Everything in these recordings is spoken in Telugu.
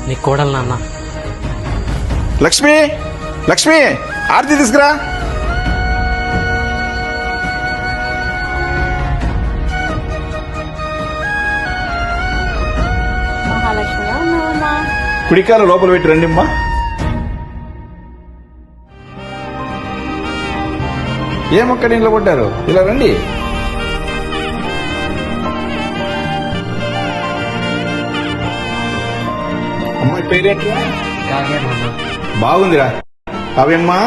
నీ కోడలు నాన్న. లక్ష్మి, లక్ష్మి ఆర్తి తీసుకురా. కుడికాల లోపల పెట్టి రండి అమ్మా. ఏమొక్క ఇంట్లో కొట్టారు, ఇలా రండి. అమ్మాయి పేరేంటి? బాగుందిరా. అవమ్మా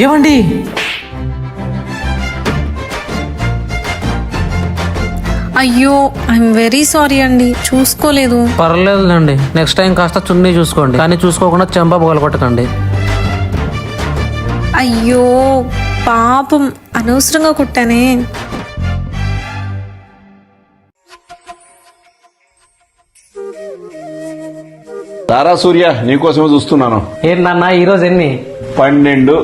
ఏమండి? అయ్యో, ఐఎమ్ వెరీ సారీ అండి, చూసుకోలేదు. పర్లేదులేండి, నెక్స్ట్ టైం కాస్త చున్నీ చూసుకోండి, కానీ చూసుకోకుండా చెంప పగలగొట్టకండి. అయ్యో పాపం, అనవసరంగా కుట్టానే. రారా సూర్య, నీకోసమే చూస్తున్నాను. ఏంటన్నా ఈరోజు ఎన్ని? 12.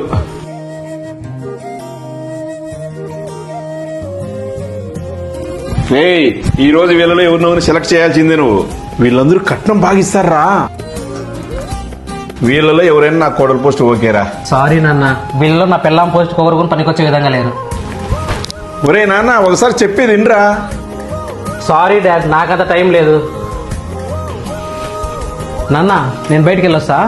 ఈ రోజు వీళ్ళలో ఎవరినో సెలెక్ట్ చేయాల్సిందే నువ్వు. వీళ్ళందరూ కట్నం బాగిస్తారా? వీళ్ళలో ఎవరైనా నా కోడల పోస్ట్ ఓకేరా? సారీ నాన్న, వీళ్ళు నా పెళ్ళాం పోస్ట్ కొరకు పనికొచ్చే విధంగా లేరు. ఒరే నాన్న, ఒకసారి చెప్పేది వినరా. సారీ డాడ్, నాకంత టైం లేదు. నాన్న, నేను బయటికి వెళ్ళొస్తా.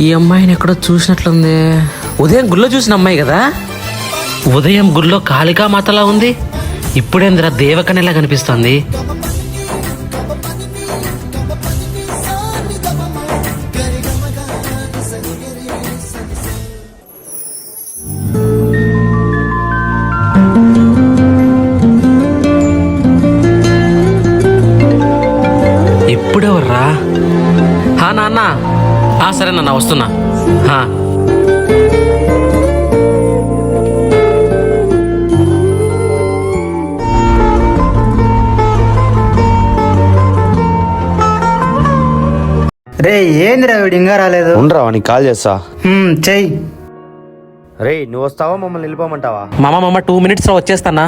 ఈ అమ్మాయిని ఎక్కడో చూసినట్లుంది. ఉదయం గుళ్ళో చూసిన అమ్మాయి కదా? ఉదయం గుళ్ళో కాళికా మాతలా ఉంది, ఇప్పుడేంద్ర దేవకన్యలా కనిపిస్తుంది. ఇప్పుడెవర్రా? నాన్న, సరే నాన్న, వస్తున్నా. రే, ఏందిరా వీడు ఇంకా రాలేదు? ఉండరా, నీకు కాల్ చేస్తా. చెయ్యి. రే, నువ్వు వస్తావా మమ్మల్ని వెళ్ళిపోమంటావా? మామ 2 minutes లో వచ్చేస్తానా?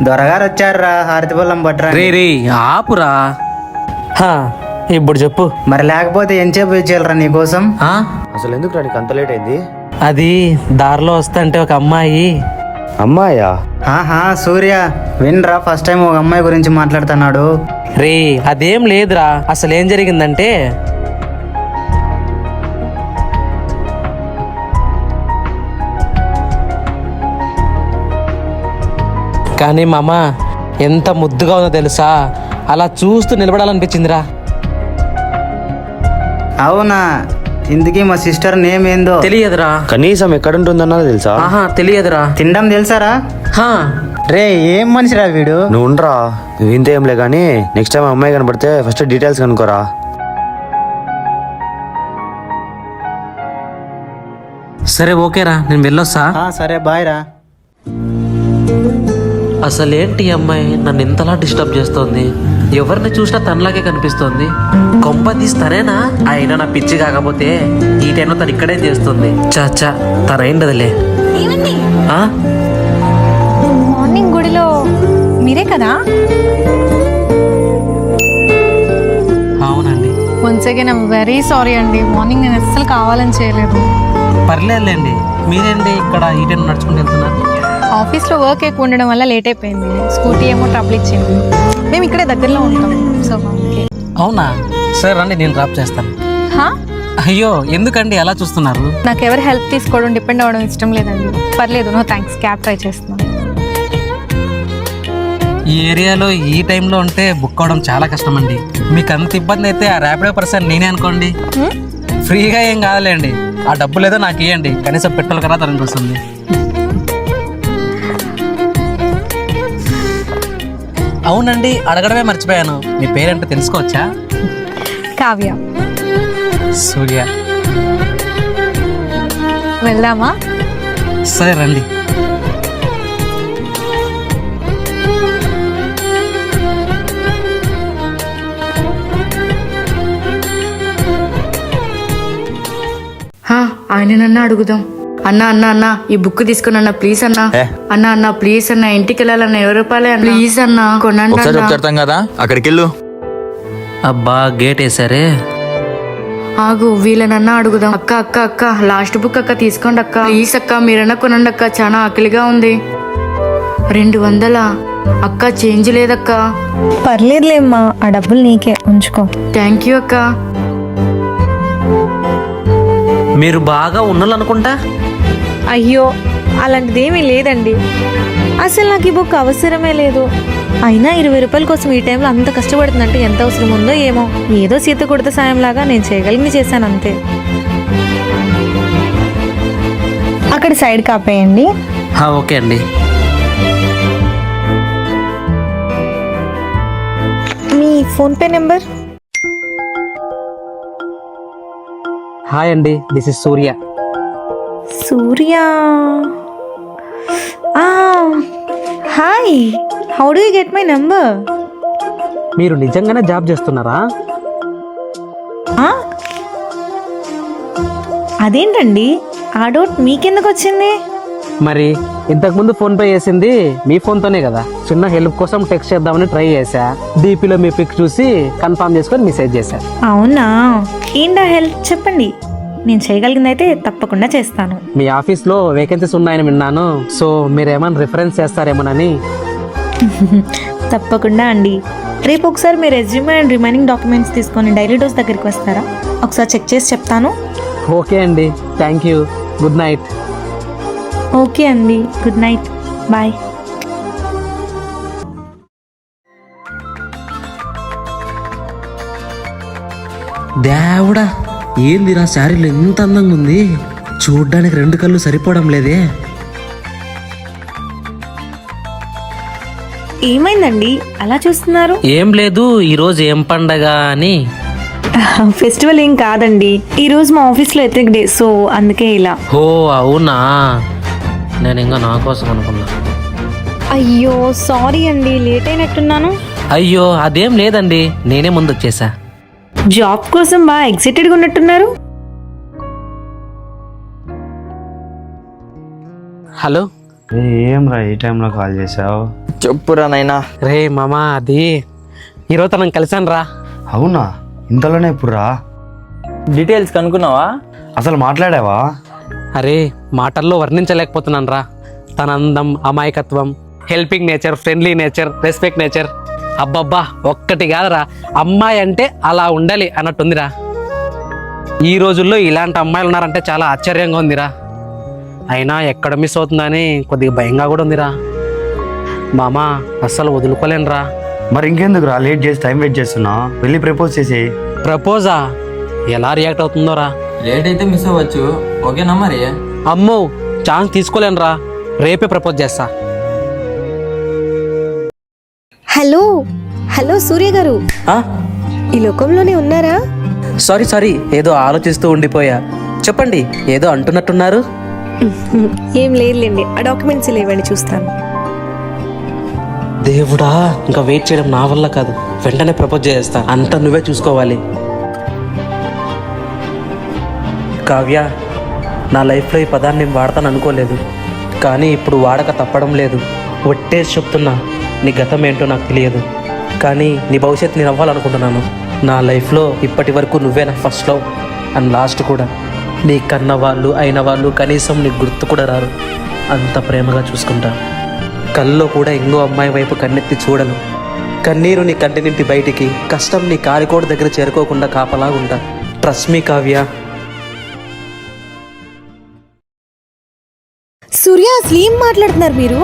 దొరగారు వచ్చారా, హారతి బొల్లం పట్టరా. రే ఆపురా. ఇప్పుడు చెప్పు. మరి లేకపోతే ఎంతసేపు ఇచ్చేయాలరా నీకోసం? అసలు ఎందుకు నీకు అంత లేట్ అయింది? అది దారిలో వస్తుంటే ఒక అమ్మాయి. అమ్మాయా? సూర్య, వినరా, ఫస్ట్ టైం ఒక అమ్మాయి గురించి మాట్లాడుతున్నాడు. రే, అదేం లేదురా. అసలు ఏం జరిగిందంటే, కానీ మామ ఎంత ముద్దుగా ఉందో తెలుసా? అలా చూస్తూ నిలబడాలనిపించిందిరా. అవునా? ఇందుకీ మా సిస్టర్ నేమ్ ఏందో తెలియదురా. కనీసం ఎక్కడుంటుందన్నా తెలుసా? తెలియదురా. తినడం తెలుసారా? రే, ఏం మనిషిరా వీడు. నువ్వు ఉండరా, ఇంత ఏంలే కానీ నెక్స్ట్ టైం అమ్మాయి కనపడితే ఫస్ట్ డీటెయిల్స్ కనుకోరా. సరే ఓకేరా, నేను వెళ్ళొస్తా. సరే, బాయ్ రా. అసలేంటి అమ్మాయి నన్ను ఇంతలా డిస్టర్బ్ చేస్తోంది? ఎవరిని చూసినా తనలాగే కనిపిస్తోంది. కొంప తీస్తానేనా? అయినా నా పిచ్చి కాకపోతే ఈ టైంలో తను ఇక్కడే చేస్తుంది. చాచా, తనైండదులే. మార్నింగ్ గుడిలో మీరే కదా? అవునండి. Once again I'm very sorry అండి, మార్నింగ్ నేను అస్సలు కావాలని చేయలేదు. పర్లేదులేండి. మీరేంటి ఇక్కడ ఈ టైం నడుచుకుంటూ వెళ్తున్నారు? ఆఫీస్లో వర్క్ ఎక్కువ ఉండడం వల్ల లేట్ అయిపోయింది. స్కూటీ ఏమో ట్రబుల్ ఇచ్చింది. మేము ఇక్కడే దగ్గరలో ఉంటాం. So okay. అవునా సరే రండి, నేను డ్రాప్ చేస్తాను. హా? అయ్యో ఎందుకండి అలా చూస్తున్నారు? నాకు ఎవరు హెల్ప్ తీసుకోవడం, డిపెండ్ అవ్వడం ఇష్టం లేదండి. పర్లేదు, నో థ్యాంక్స్, క్యాబ్ ట్రై చేస్తున్నాను. ఈ ఏరియాలో ఈ టైంలో ఉంటే బుక్ అవడం చాలా కష్టం అండి. మీకు అంత ఇబ్బంది అయితే ఆ ర్యాపిడో పర్సన్ నేనే అనుకోండి. ఫ్రీగా ఏం కాదులేండి, ఆ డబ్బులు ఏదో నాకు ఇవ్వండి, కనీసం పెట్రోల్ కన్నా తనకి వస్తుంది. అవునండి, అడగడమే మర్చిపోయాను, మీ పేరేంటో తెలుసుకోవచ్చా? కావ్య. సూర్య. వెళ్దామా? సరే రండి. ఆయనన్నా అడుగుదాం. అన్నా ఈ బుక్ తీసుకుని అన్న ప్లీజ్ అన్నా. అన్నా ప్లీజ్ అన్న, ఇంటికి వెళ్ళాలన్న 20 రూపాయలే అన్న, ప్లీజ్ అన్న కొనండి ఒకసారి అన్న. చెప్తాం కదా, అక్కడికి వెళ్ళు. అబ్బా గేట్ వేసారే. ఆగు, వీళ్ళనన్నా అడుగుదాం. అక్క అక్క అక్క లాస్ట్ బుక్ అక్క తీసుకోండి అక్క, ప్లీజ్ అక్క మీరన్నా కొనండి అక్క, చాలా ఆకలిగా ఉంది. 200 అక్క, చేంజ్ లేదక్క. పర్లేదులేమ్మా, ఆ డబ్బులు నీకే, ఉంచుకో. థ్యాంక్ యూ అక్క. మీరు బాగా ఉన్నాలనుకుంటా. అయ్యో అలాంటిదేమీ లేదండి, అసలు నాకు ఈ బుక్ అవసరమే లేదు. అయినా 20 రూపాయల కోసం ఈ టైంలో అంత కష్టపడుతుందంటే ఎంత అవసరం ఉందో ఏమో. ఏదో సీత కొడత సాయంలాగా నేను చేయగలిగింది చేశాను అంతే. అక్కడ సైడ్ కాపేయండి. ఓకే అండి. మీ ఫోన్పే నెంబర్? హాయ్ అండి, this is Surya. Surya. Hi, how do you get my number? మీరు నిజంగానే జాబ్ చేస్తున్నారా? అదేంటండి ఆ డౌట్ మీకెందుకు వచ్చింది? మరి ఇంతకుముందు ఫోన్ పే చేసింది మీ ఫోన్తోనే కదా. చిన్న హెల్ప్ కోసం టెక్స్ట్ చేద్దామని ట్రై చేశా, డీపీలో మీ పిక్ చూసి కన్ఫర్మ్ చేసుకొని మెసేజ్ చేశా. అవునా, ఏంటా హెల్ప్ చెప్పండి, నేను చేయగలిగింది అయితే తప్పకుండా చేస్తాను. మీ ఆఫీస్లో వేకెన్సీస్ ఉన్నాయని విన్నాను, సో మీరు ఏమైనా రిఫరెన్స్ చేస్తారేమోనని. తప్పకుండా అండి. రేపు ఒకసారి మీ రెజ్యూమే అండ్ రిమైనింగ్ డాక్యుమెంట్స్ తీసుకొని డైలీ డోస్ దగ్గరికి వస్తారా? ఒకసారి చెక్ చేసి చెప్తాను. ఓకే అండి, thank you, good night. Okay అండి, గుడ్ నైట్, బాయ్. దేవుడా, ఏందిరా శారీలో ఎంత అందంగా ఉంది, చూడ్డానికి 2 కళ్ళు సరిపోవడం లేదే. ఏమైందండి అలా చూస్తున్నారు? ఏం లేదు, ఈరోజు ఏం పండగ అని. ఫెస్టివల్ ఏం కాదండి, ఈ రోజు మా ఆఫీస్లో ఎథిక్ డే, సో అందుకే ఇలా. ఓ అవునా, నేను ఇంకా నా కోసం అనుకున్నా. అయ్యో సారీ అండి, లేట్ అయినట్టున్నాను. అయ్యో అదేం లేదండి, నేనే ముందు వచ్చేసా. జాబ్ కోసం బాగా ఎక్సైటెడ్గా ఉన్నట్టున్నారు. హలో. ఏం రా ఈ టైంలో కాల్ చేసావు? చెప్పురా నైనా. రే మామా, అది ఈరోజు తనని కలిసాను రా. అవునా, ఇంతలోనే ఎప్పుడు రా? డీటెయిల్స్ కనుక్కున్నావా? అసలు మాట్లాడావా? అరే మాటల్లో వర్ణించలేకపోతున్నాను రా. తన అందం, అమాయకత్వం, helping nature, friendly nature, respect nature, అబ్బబ్బా ఒక్కటి కాదురా, అమ్మాయి అంటే అలా ఉండాలి అన్నట్టుందిరా. ఈ రోజుల్లో ఇలాంటి అమ్మాయిలు ఉన్నారంటే చాలా ఆశ్చర్యంగా ఉందిరా. అయినా ఎక్కడ మిస్ అవుతుందని కొద్దిగా భయంగా కూడా ఉందిరా. మామా అస్సలు వదులుకోలేనురా. మరి ఇంకెందుకు రా లేట్ చేసి టైం వెయిట్ చేస్తున్నా, వెళ్ళి ప్రపోజ్ చేసి. ప్రపోజా? ఎలా రియాక్ట్ అవుతుందోరా. లేట్ అయితే మిస్ అవ్వచ్చు, ఓకేనా మరి? అమ్మో ఛాన్స్ తీసుకోలేనురా, రేపే ప్రపోజ్ చేస్తా. హలో హలో సూర్య గారు, ఈ లోకంలోనే ఉన్నారా? సారీ ఏదో ఆలోచిస్తూ ఉండిపోయా. చెప్పండి, ఏదో అంటున్నట్టున్నారు. ఏం లేదులేండి, ఆ డాక్యుమెంట్స్ లేవండి, చూస్తాను. దేవుడా, ఇంకా వెయిట్ చేయడం నా వల్ల కాదు, వెంటనే ప్రపోజ్ చేస్తా, అంతా నువ్వే చూసుకోవాలి. కావ్య, నా లైఫ్లో ఈ పదాన్ని నేను వాడతాను అనుకోలేదు, కానీ ఇప్పుడు వాడక తప్పడం లేదు. ఒట్టేసి చెప్తున్నా, నీ గతం ఏంటో నాకు తెలియదు, కానీ నీ భవిష్యత్తు నేను అవ్వాలనుకుంటున్నాను. నా లైఫ్లో ఇప్పటి వరకు నువ్వే నా ఫస్ట్ లవ్ అండ్ లాస్ట్ కూడా. నీ కన్న వాళ్ళు అయిన వాళ్ళు కనీసం నీకు గుర్తు కూడా రారు. అంత ప్రేమగా చూసుకుంటా. కల్లో కూడా ఇంకో అమ్మాయి వైపు కన్నెత్తి చూడను. కన్నీరు నీ కంటి నింటి బయటికి, కష్టం నీ కాలికోట దగ్గర చేరుకోకుండా కాపలాగుంటా. Trust me Kavya. సూర్య, అసలు ఏం మాట్లాడుతున్నారు మీరు?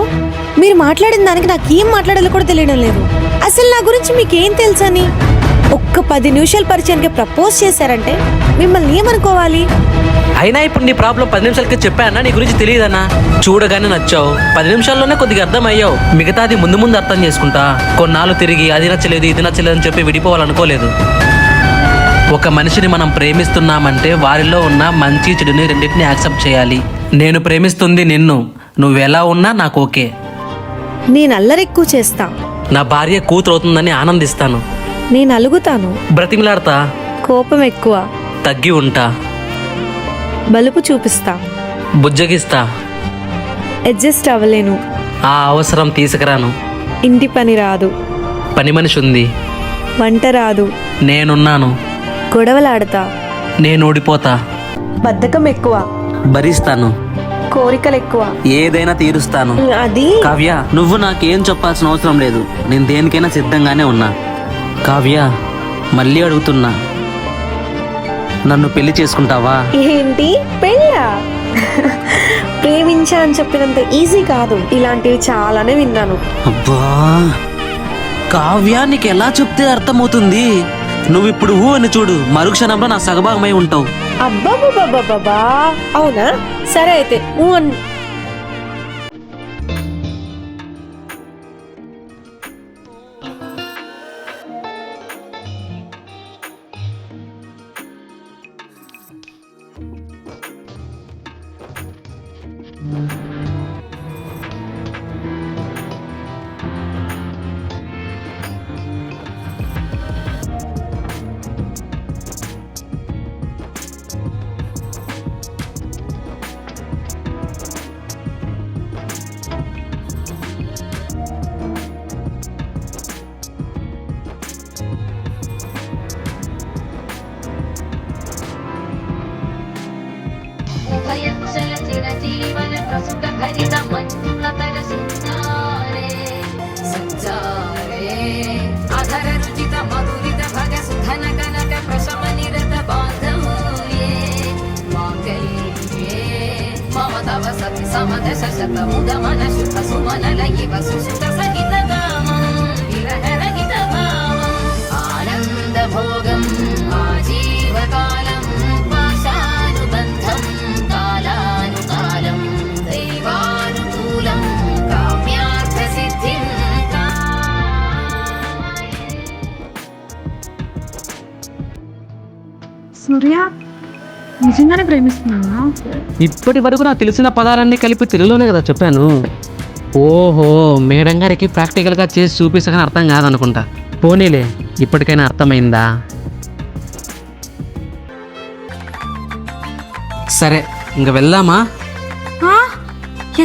మీరు మాట్లాడిన దానికి నాకు ఏం మాట్లాడాలో కూడా తెలియడం లేదు. అసలు నా గురించి మీకేం తెలుసని? ఒక్క 10 నిమిషాల పరిచయానికి ప్రపోజ్ చేశారంటే మిమ్మల్ని ఏమనుకోవాలి? అయినా ఇప్పుడు నీ ప్రాబ్లం 10 నిమిషాలకి చెప్పానా? నీ గురించి తెలియదన్నా. చూడగానే నచ్చావు, 10 నిమిషాల్లోనే కొద్దిగా అర్థం అయ్యావు. మిగతాది ముందు ముందు అర్థం చేసుకుంటా. కొన్నాళ్ళు తిరిగి అది నచ్చలేదు ఇది నచ్చలేదు అని చెప్పి విడిపోవాలనుకోలేదు. ఒక మనిషిని మనం ప్రేమిస్తున్నామంటే వారిలో ఉన్న మంచి చెడుని రెండింటిని యాక్సెప్ట్ చేయాలి. నేను ప్రేమిస్తుంది నిన్ను, నువ్వెలా ఉన్నా నాకు ఓకే. నేను అల్లరెక్కువ చేస్తా. నా భార్య కూతురు అవుతుందని ఆనందిస్తాను. నేను అలుగుతాను. బ్రతిమిలాడతా. కోపం ఎక్కువ. తగ్గి ఉంటా. బలుపు చూపిస్తా. బుజ్జగిస్తా. అడ్జస్ట్ అవ్వలేను. ఆ అవసరం తీసుకురాను. ఇంటి పని రాదు. పని మనిషి ఉంది. వంట రాదు. నేనున్నాను. గొడవలాడతా. నేను ఓడిపోతా. బద్ధకం ఎక్కువ. భరిస్తాను. కోరికలు ఎక్కువ. ఏదైనా తీరుస్తాను. అది కావ్య, నువ్వు నాకేం చెప్పాల్సిన అవసరం లేదు. నేను దేనికైనా సిద్ధంగానే ఉన్నా. కావ్య, మళ్ళీ అడుగుతున్నా, నన్ను పెళ్లి చేసుకుంటావా? ఏంటి పెళ్ళా? ప్రేమించా అని చెప్పినంత ఈజీ కాదు. ఇలాంటివి చాలానే విన్నాను. అబ్బా కావ్య, నీకు ఎలా చెప్తే అర్థమవుతుంది? నువ్వు ఇప్పుడు ఊ అని చూడు, మరుక్షణంలో నా సగభాగమై ఉంటావు. అబ్బాబాబాబాబా, అవునా? సరే అయితే ఆనందభోగం ఆజీవకాలం పాశానుబంధం కాలానుకాలం దైవానుకూలం కామ్యార్థసిద్ధిం సూర్య, నిజంగానే ప్రేమిస్తున్నావా? ఇప్పటి వరకు నాకు తెలిసిన పదాలన్నీ కలిపి తెలుగులోనే కదా చెప్పాను. ఓహో, మేడం గారికి ప్రాక్టికల్గా చేసి చూపిస్తాకని అర్థం కాదనుకుంటా. పోనీలే, ఇప్పటికైనా అర్థమైందా? సరే, ఇంక వెళ్దామా?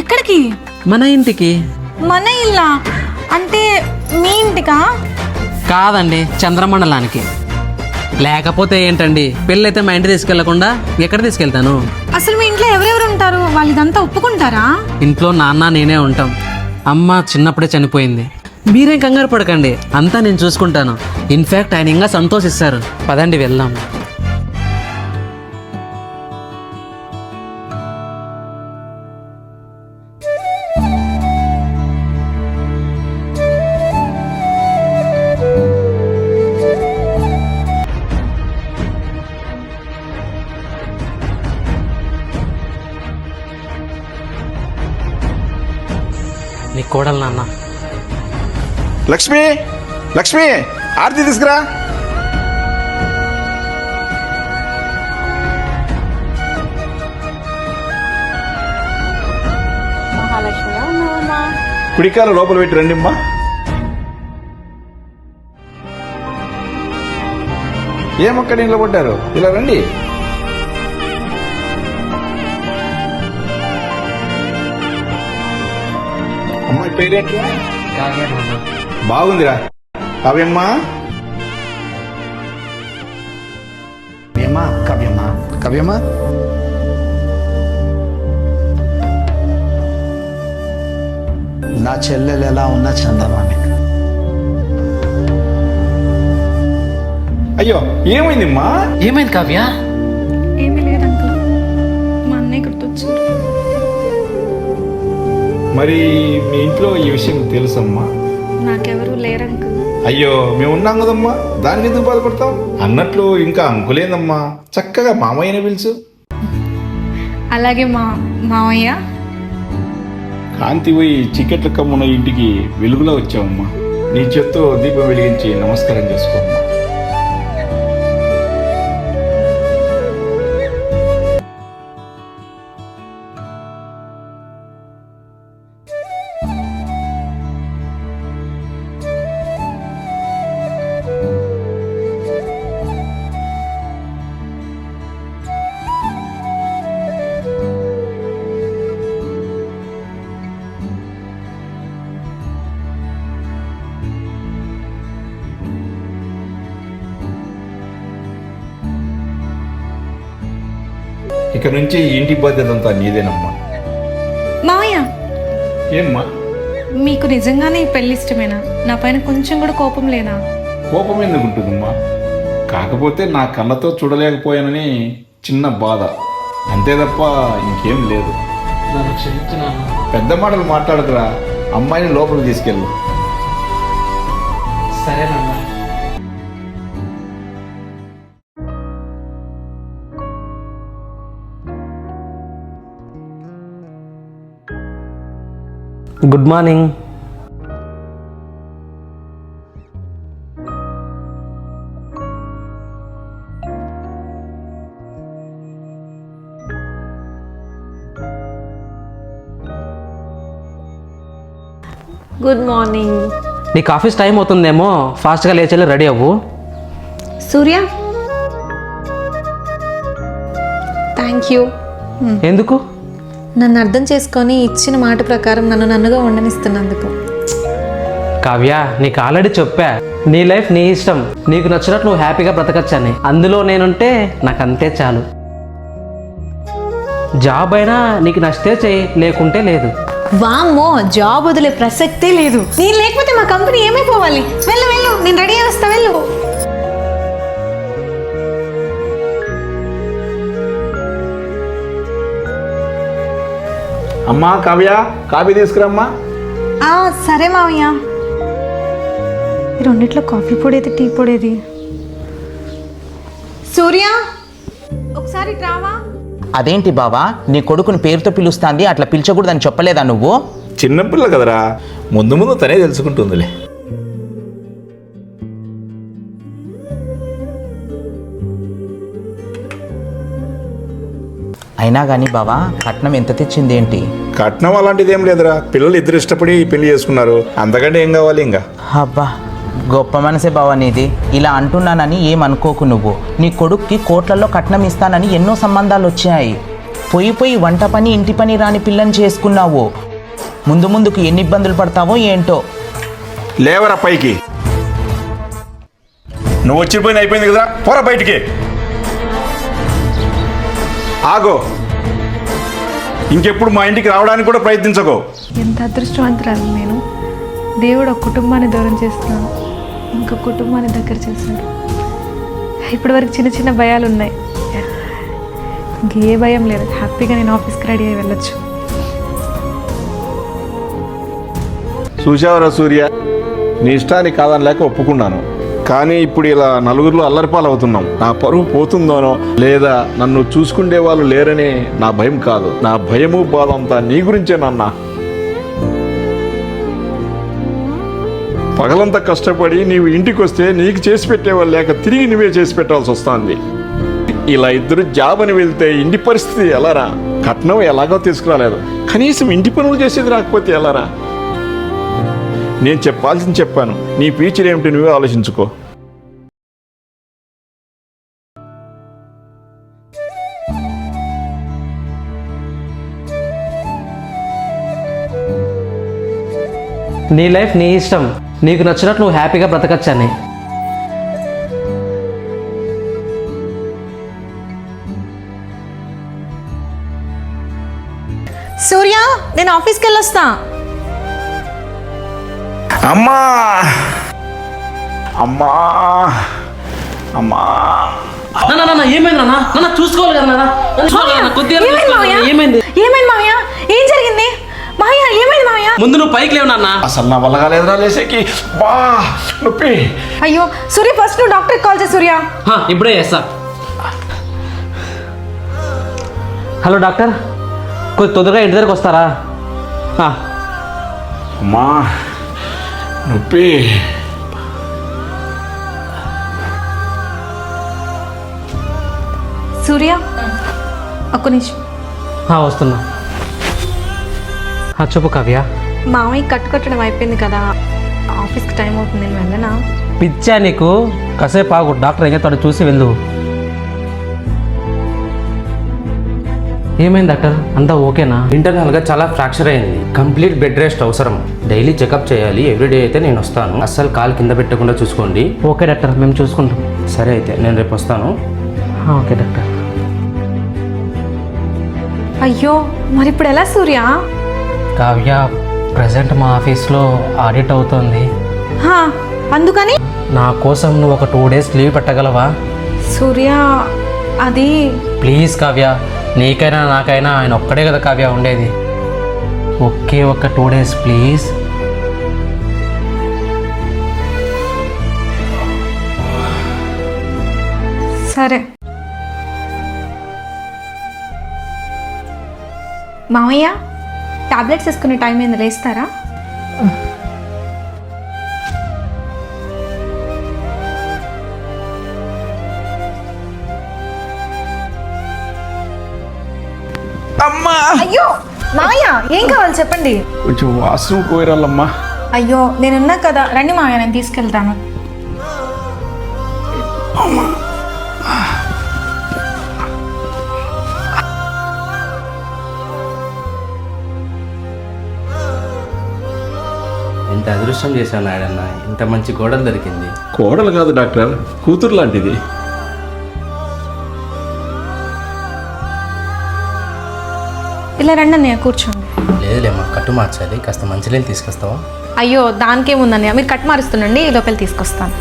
ఎక్కడికి? మన ఇంటికి. మన ఇల్లా? అంటే మీ ఇంటికా? కాదండి, చంద్రమండలానికి. లేకపోతే ఏంటండి, పెళ్ళైతే మా ఇంటి తీసుకెళ్లకుండా ఎక్కడ తీసుకెళ్తాను? అసలు మీ ఇంట్లో ఎవరెవరు ఉంటారు? వాళ్ళు ఇదంతా ఒప్పుకుంటారా? ఇంట్లో నాన్న నేనే ఉంటాం. అమ్మ చిన్నప్పుడే చనిపోయింది. మీరేం కంగారు పడకండి, అంతా నేను చూసుకుంటాను. ఇన్ఫ్యాక్ట్ ఆయన ఇంకా సంతోషిస్తారు. పదండి వెళ్దాం. నీ కోడలు నాన్న. లక్ష్మి, లక్ష్మి, ఆర్తి తీసుకురా. కుడికాల లోపల పెట్టి రండి అమ్మా. ఏమక్కడ ఇంట్లో కొట్టారు? ఇలా రండి. అమ్మాయి పేరేంటి? బాగుందిరా. కావ్యమ్మా, కావ్యమ్మా, కావ్యమ్మా. నా చెల్లెలు ఎలా ఉన్నా చందమామే. అయ్యో ఏమైందమ్మా? ఏమైంది కావ్య? ఏమీ లేదు అంకుల్, మా అన్నయ్య గుర్తొచ్చారు. మరి మీ ఇంట్లో ఈ విషయం తెలుసమ్మా? నాకెవరూ లేరు అంకుల్. అయ్యో మేము ఉన్నాం కదమ్మా, దానికి ఎందుకు బాధపడతాం? అన్నట్లు ఇంకా అంకులేందమ్మా, చక్కగా మామయ్యని పిలుచు. అలాగే మావయ్య. కాంతి పోయి చీకట్ల కమ్మున ఇంటికి వెలుగులో వచ్చావమ్మా. నీ చేత్తో దీపం వెలిగించి నమస్కారం చేసుకోమ్మా. ఇక నుంచి ఈ ఇంటి బాధ్యత అంతా నీదేనమ్మా. మావయ్య, ఏమ్మా? మీకు నిజంగానే ఈ పెళ్లి ఇష్టమేనా? నా పైన కొంచెం కూడా కోపం లేదా? కోపం ఎందుకు ఉంటుందమ్మా? కాకపోతే నా కళ్ళతో చూడలేకపోయానని చిన్న బాధ, అంతే తప్ప ఇంకేం లేదు. నన్ను క్షమించు నాన్న. పెద్ద మాటలు మాట్లాడదురా, అమ్మాయిని లోపలికి తీసుకెళ్ళు. సరేనన్నా. Good morning. Good morning. నీకు ఆఫీస్ టైం అవుతుందేమో, ఫాస్ట్గా లేచెళ్ళి రెడీ అవ్వు. Surya, thank you. ఎందుకు? నన్ను అర్థం చేసుకొని ఇచ్చిన మాట ప్రకారం నన్నుగా ఉండనిస్తున్నందుకు. కావ్య, నీకు ఆల్రెడీ చెప్పా, నీ లైఫ్ నీ ఇష్టం, నీకు నచ్చినట్టు నువ్వు హ్యాపీగా బ్రతకచ్చని. అందులో నేనుంటే నాకు అంతే చాలు. జాబ్ అయినా నీకు నచ్చితే చెయ్యి, లేకుంటే లేదు. వామ్మో, జాబ్ వదిలే ప్రసక్తే లేదు. నేను లేకపోతే మా కంపెనీ ఏమైపోవాలి? వెళ్ళు వెళ్ళు, నేను రెడీ అయ్యి వస్తా, వెళ్ళు. అమ్మా కావ్య, కాఫీ తీసుకురమ్మా. సరే మావయ్య. రెండిట్లో కాఫీ పొడేది, టీ పొడేది? సూర్య, ఒకసారి రావా? అదేంటి బావా, నీ కొడుకుని పేరుతో పిలుస్తాంది, అట్లా పిలిచకూడదని చెప్పలేదా నువ్వు? చిన్నపిల్ల కదరా, ముందు ముందు తనే తెలుసుకుంటుందిలే. అయినా కానీ బావా, కట్నం ఎంత తెచ్చింది ఏంటి? కట్నం అలాంటిది ఏం లేదురా, పిల్లలు ఇద్దరు ఇష్టపడి పెళ్లి చేసుకున్నారు, అంతకంటే ఏం కావాలి ఇంకా. అబ్బా, గొప్ప మనసే బావా నీది. ఇలా అంటున్నానని ఏమనుకోకు నువ్వు. నీ కొడుక్కి కోట్లలో కట్నం ఇస్తానని ఎన్నో సంబంధాలు వచ్చాయి. పోయి వంట పని ఇంటి పని రాని పిల్లని చేసుకున్నావు. ముందు ముందుకు ఎన్ని ఇబ్బందులు పడతావో ఏంటో. లేవరా పైకి, నువ్వు వచ్చిన పని అయిపోయింది కదా, పోరా బయటికి. ఆగో, ఇంకెప్పుడు మా ఇంటికి రావడానికి కూడా ప్రయత్నించకో. ఎంత అదృష్టవంతురాలు నేను. దేవుడు ఒక కుటుంబాన్ని దూరం చేస్తున్నాను, ఇంకో కుటుంబాన్ని దగ్గర చేశాడు. ఇప్పటివరకు చిన్న చిన్న భయాలు ఉన్నాయి, ఇంకే భయం లేదు. హ్యాపీగా నేను ఆఫీస్కి రెడీ అయ్యి వెళ్ళొచ్చు. చూసావరా సూర్య, నీ ఇష్టాన్ని కాదని లేక ఒప్పుకున్నాను, కానీ ఇప్పుడు ఇలా నలుగురిలో అల్లరిపాలు అవుతున్నాం. నా పరువు పోతుందోనో, లేదా నన్ను చూసుకునే వాళ్ళు లేరని నా భయం కాదు. నా భయము బాధ అంతా నీ గురించే నాన్న. పగలంతా కష్టపడి నీవు ఇంటికి వస్తే నీకు చేసి పెట్టేవాళ్ళు లేక తిరిగి నువ్వే చేసి పెట్టాల్సి వస్తుంది. ఇలా ఇద్దరు జాబ్ అని వెళ్తే ఇంటి పరిస్థితి ఎలారా? కట్నం ఎలాగో తీసుకురాలేదు, కనీసం ఇంటి పనులు చేసేది రాకపోతే ఎలారా? నేను చెప్పాల్సింది చెప్పాను, నీ ఫ్యూచర్ ఏమిటి నువ్వే ఆలోచించుకో. నీ లైఫ్ నీ ఇష్టం, నీకు నచ్చినట్టు నువ్వు హ్యాపీగా బ్రతకచ్చని. సూర్య, నేను ఆఫీస్కి వెళ్ళొస్తా. అమ్మా అమ్మా అమ్మా ఏమైంది నాన్న చూసుకోవాలి కదా నాన్న కొద్దిగా ఏమైంది ఏమైంది మావయ్య? ఏం జరిగింది మావయ్య? ఏమైంది మావయ్య? ముందు నువ్వు పైకి లేవు నాన్న. అసలు నా వల్ల కాలేదురా లేసేకి. బా నొప్పి. అయ్యో సూర్య, ఫస్ట్ నువ్వు డాక్టర్కి కాల్ చేయి సూర్య. ఇప్పుడే చేస్తా. హలో డాక్టర్, కొద్ది తొందరగా ఇంటి దగ్గరకు వస్తారా? అమ్మా నొప్పి. సూర్య ఒక్క నిమిషం. వస్తున్నా. చెప్పు కావ్య. మామయ్య కట్టడం అయిపోయింది కదా, ఆఫీస్కి టైం అవుతుంది, నేను వెళ్ళనా? పిచ్చా నీకు? కాసేపు ఆగు, డాక్టర్ ఏం చెప్తాడో చూసి వెళ్ళు. ఏమైంది డాక్టర్? అంతా ఓకేనా? ఇంటర్నల్గా చాలా ఫ్రాక్చర్ అయింది. కంప్లీట్ బెడ్ రెస్ట్ అవసరం. డైలీ చెకప్ చేయాలి. ఎవ్రీడే అయితే నేను వస్తాను. అస్సలు కాలు కింద పెట్టకుండా చూసుకోండి. ఓకే డాక్టర్, మేము చూసుకుంటాం. సరే అయితే నేను రేపు వస్తాను. Okay doctor. అయ్యో మరి ఇప్పుడు ఎలా సూర్య? కావ్య, ప్రజెంట్ మా ఆఫీస్లో ఆడిట్ అవుతుంది. అందుకని నా కోసం నువ్వు ఒక 2 days లీవ్ పెట్టగలవా? సూర్య అది ప్లీజ్ కావ్య, నీకైనా నాకైనా ఆయన ఒక్కడే కదా కావ్య ఉండేది. ఒకే ఒక 2 days ప్లీజ్. సరే మామయ్య, టాబ్లెట్స్ వేసుకునే టైం ఏంది, లేస్తారా? అమ్మా అయ్యో మామయ్య, ఏం కావాలి చెప్పండి. కొంచెం వాసన పోయిరాలమ్మా. అయ్యో నేనున్నా కదా, రండి మామయ్య, నేను తీసుకెళ్తాను. ఇంత అదృష్టం చేశాను నాయనన్న. ఇంత మంచి కోడలు దొరికింది. కోడలు కాదు డాక్టర్, కూతురు లాంటిది. ఇలా రండి అన్నయ్య, కూర్చోండి. లేదులేమ్మా, కట్టు మార్చాలి. కాస్త మంచినీళ్ళు తీసుకొస్తావా? అయ్యో దానికేముందన్నయ్య, మీరు కట్ మారుస్తుండండి, ఈ లోపల తీసుకొస్తాను.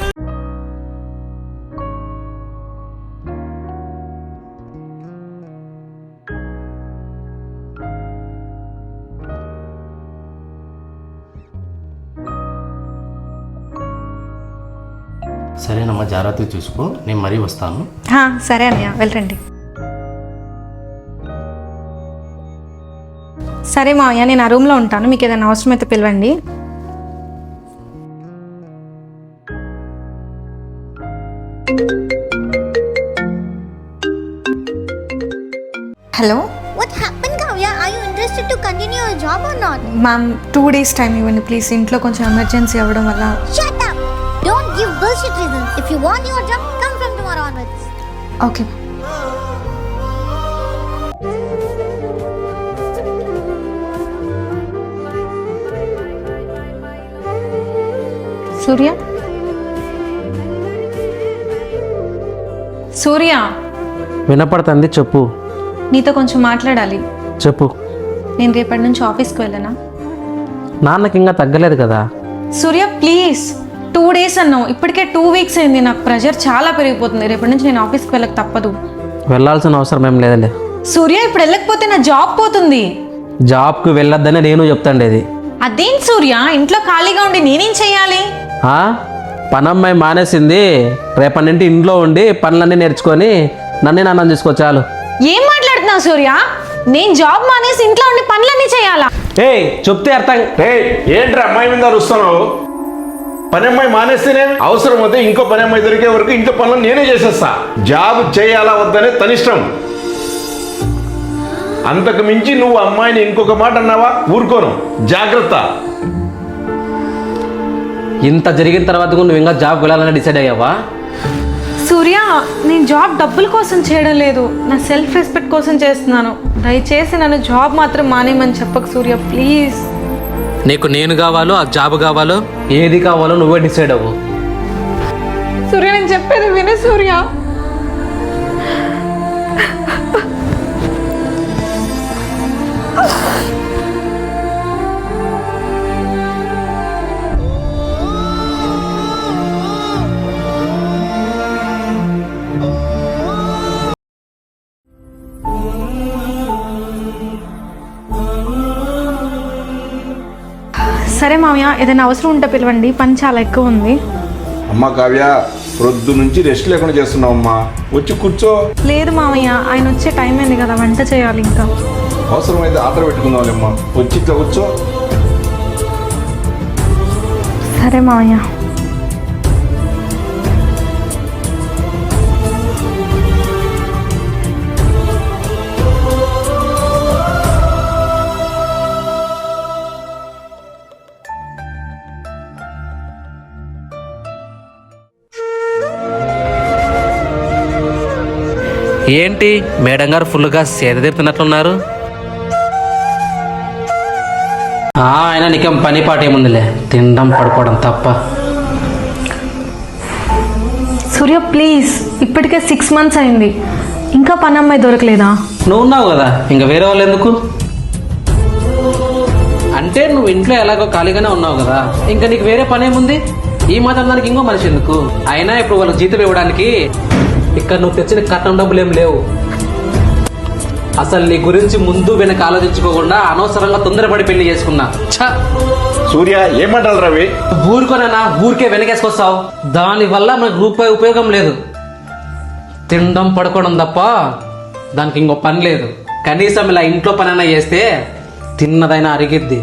సరేనమ్మా, జాగ్రత్తగా చూసుకో. నేను మరీ వస్తాను. సరే అన్నయ్య, వెళ్ళండి. సరే మావయ్య, నేను ఆ రూమ్లో ఉంటాను, మీకు ఏదైనా అవసరమైతే పిలవండి. Hello. What happened, Kavya? Are you interested to continue your job or not? Ma'am 2 days time ఇవ్వండి ప్లీజ్, ఇంట్లో కొంచెం ఎమర్జెన్సీ అవ్వడం వల్ల. Shut up! Don't give bullshit reasons. If you want your job, come from tomorrow onwards. Okay. Surya, Surya వినపడుతుంది, చెప్పు. నీతో కొంచెం మాట్లాడాలి. చెప్పు. నేను రేపటి నుంచి ఆఫీస్కి వెళ్ళనా? నాన్నకి ఇంకా తగ్గలేదు కదా. సూర్య ప్లీజ్, 2 days అన్నావు, ఇప్పటికే 2 weeks అయింది. నాకు ప్రెషర్ చాలా పెరిగిపోతుంది. రేపటి నుంచి నేను ఆఫీస్కి వెళ్ళక తప్పదు. వెళ్ళాల్సిన అవసరం ఏం లేదులే. సూర్య, ఇప్పుడు వెళ్ళకపోతే నా జాబ్ పోతుంది. జాబ్కి వెళ్ళొద్దని నేను చెప్తాండేది. అదేం సూర్య, ఇంట్లో ఖాళీగా ఉండి నేనేం చెయ్యాలి? పనమ్మాయి మానేసింది, రేపటి నుండి ఇంట్లో ఉండి పనులన్నీ నేర్చుకొని నన్నే నాన్న చూసుకో చాలు. ఏం మాట్లాడుతున్నావు సూర్య? నేను జాబ్ మానేసి ఇంట్లో ఉండి పనులన్నీ చేయాలా? చెప్తే అర్థం. ఏంట్రా అమ్మాయి మీద అరుస్తున్నావు? పని అమ్మాయి మానేస్తేనే అవసరం అయితే ఇంకో పని అమ్మాయి దొరికే వరకు ఇంట్లో పనులు నేనే చేసేస్తా. జాబ్ చేయాలా వద్దనే తనిష్టం. అంతకు మించి నువ్వు అమ్మాయిని ఇంకొక మాట అన్నావా ఊరుకోను. జాగ్రత్త. ఇంత జరిగిన తర్వాత నువ్వు ఇంకా జాబ్ వెళ్ళాలని డిసైడ్ అయ్యావా? సూర్య, నేను జాబ్ డబ్బుల కోసం చేయడం లేదు, నా సెల్ఫ్ రెస్పెక్ట్ కోసం చేస్తున్నాను. దయచేసి నన్ను జాబ్ మాత్రం మానేయమని చెప్పకు సూర్య ప్లీజ్. నీకు నేను కావాలో ఆ జాబ్ కావాలో ఏది కావాలో నువ్వే డిసైడ్ అవ్వు. సూర్య, నేను చెప్పేది విను సూర్య. సరే మామయ్య, ఏదైనా అవసరం ఉంటే పిలవండి, పని చాలా ఎక్కువ ఉంది. అమ్మ కావ్య, ప్రొద్దు నుంచి రెస్ట్ లేకుండా చేస్తున్నావమ్మా, వచ్చి కూర్చో. లేదు మామయ్య, ఆయన వచ్చే టైం అయింది కదా, వంట చేయాలి ఇంకా. అవసరమైతే ఆర్డర్ పెట్టుకుందాంలేమ్మా, వచ్చి ఇట్లా కూర్చో. సరే మామయ్య. ఏంటి మేడం గారు ఫుల్గా సేద తీరుతున్నట్లున్నారు? ఆయన నీకేం పని పాట ఏముందిలే, తినడం పడుకోవడం తప్ప. సూర్య ప్లీజ్, ఇప్పటికే 6 months అయింది, ఇంకా పని అమ్మాయి దొరకలేదా? నువ్వు ఉన్నావు కదా, ఇంకా వేరే వాళ్ళు ఎందుకు? అంటే నువ్వు ఇంట్లో ఎలాగో ఖాళీగానే ఉన్నావు కదా, ఇంకా నీకు వేరే పని ఏముంది? ఈ మాత్రం దానికి ఇంకో మనిషి ఎందుకు? అయినా ఇప్పుడు వాళ్ళకి జీతం ఇవ్వడానికి ఇక్కడ నువ్వు తెచ్చిన కట్నం డబ్బులు ఏం లేవు. అసలు నీ గురించి ముందు వెనక ఆలోచించుకోకుండా అనవసరంగా తొందరపడి పెళ్లి చేసుకున్నా. సూర్య ఏమంటారు రవి? ఊరుకోనైనా ఊరికే వెనకేసుకొస్తావు, దానివల్ల మనకు రూపాయి ఉపయోగం లేదు. తినడం పడుకోవడం తప్ప దానికి ఇంకో పని లేదు. కనీసం ఇలా ఇంట్లో పనైనా చేస్తే తిన్నదైనా అరిగిద్ది.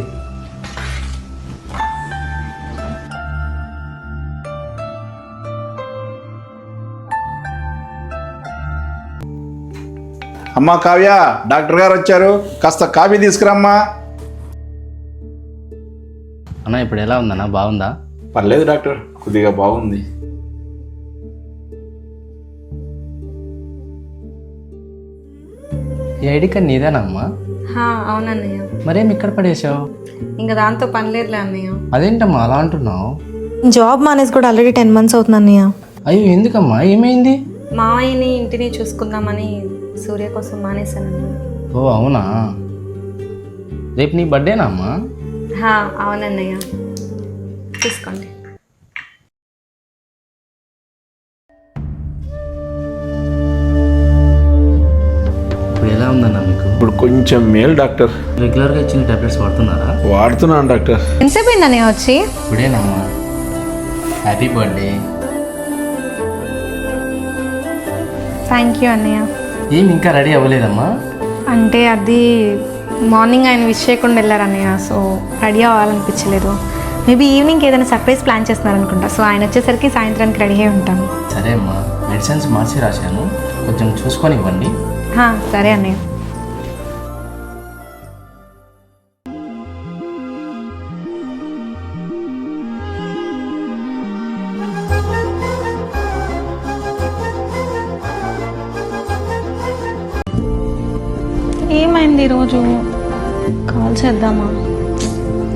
అమ్మా కావ్య, డాక్టర్ గారు వచ్చారు, కాస్త కాఫీ తీసుకురమ్మా. అన్న ఇప్పుడు ఎలా ఉందన్నా, బాగుందా? పర్లేదు డాక్టర్, కొద్దిగా బాగుంది. ఈ ఐడి కార్డ్ నీదేనమ్మా? అవునన్నయ్య. మరేం ఇక్కడ పడేసావు? ఇంకా దాంతో పని లేదులే అన్నయ్య. అదేంటమ్మా అలా అంటున్నావు? జాబ్ మానేసి కూడా ఆల్రెడీ 10 months అవుతుంది అన్నయ్య. అయ్యో ఎందుకమ్మా, ఏమైంది? మావయ్యని ఇంటిని చూసుకుందామని సూర్య కోసం మానేశానన్నయ్య. ఓ అవునా, రేపు నీ బర్త్డేనా అమ్మా? అవునన్నయ్య, తీసుకోండి. ఇప్పుడు ఎలా ఉందన్నా మీకు? ఇప్పుడు కొంచెం మేలు డాక్టర్. రెగ్యులర్గా ఇచ్చిన టాబ్లెట్స్ వాడుతున్నారా? వాడుతున్నాను డాక్టర్. ఎంతసేపు అయిందన్నయ్య వచ్చి? ఇప్పుడేనమ్మా. Happy birthday. థ్యాంక్ యూ అన్నయ్య. ఏం ఇంకా రెడీ అవ్వలేదమ్మా? అంటే అది మార్నింగ్ ఆయన విష్ చేయకుండా వెళ్ళారు అన్నయ్య, సో రెడీ అవ్వాలనిపించలేదు. మేబీ ఈవినింగ్ ఏదైనా సర్ప్రైజ్ ప్లాన్ చేస్తున్నారనుకుంటా, సో ఆయన వచ్చేసరికి సాయంత్రానికి రెడీ అయి ఉంటాను. సరే అమ్మా, మెడిసిన్స్ మార్చి రాశాను, కొంచెం చూసుకొని ఇవ్వండి. సరే అన్నయ్య. ఏమైంది ఈరోజు? కాల్ చేద్దామా?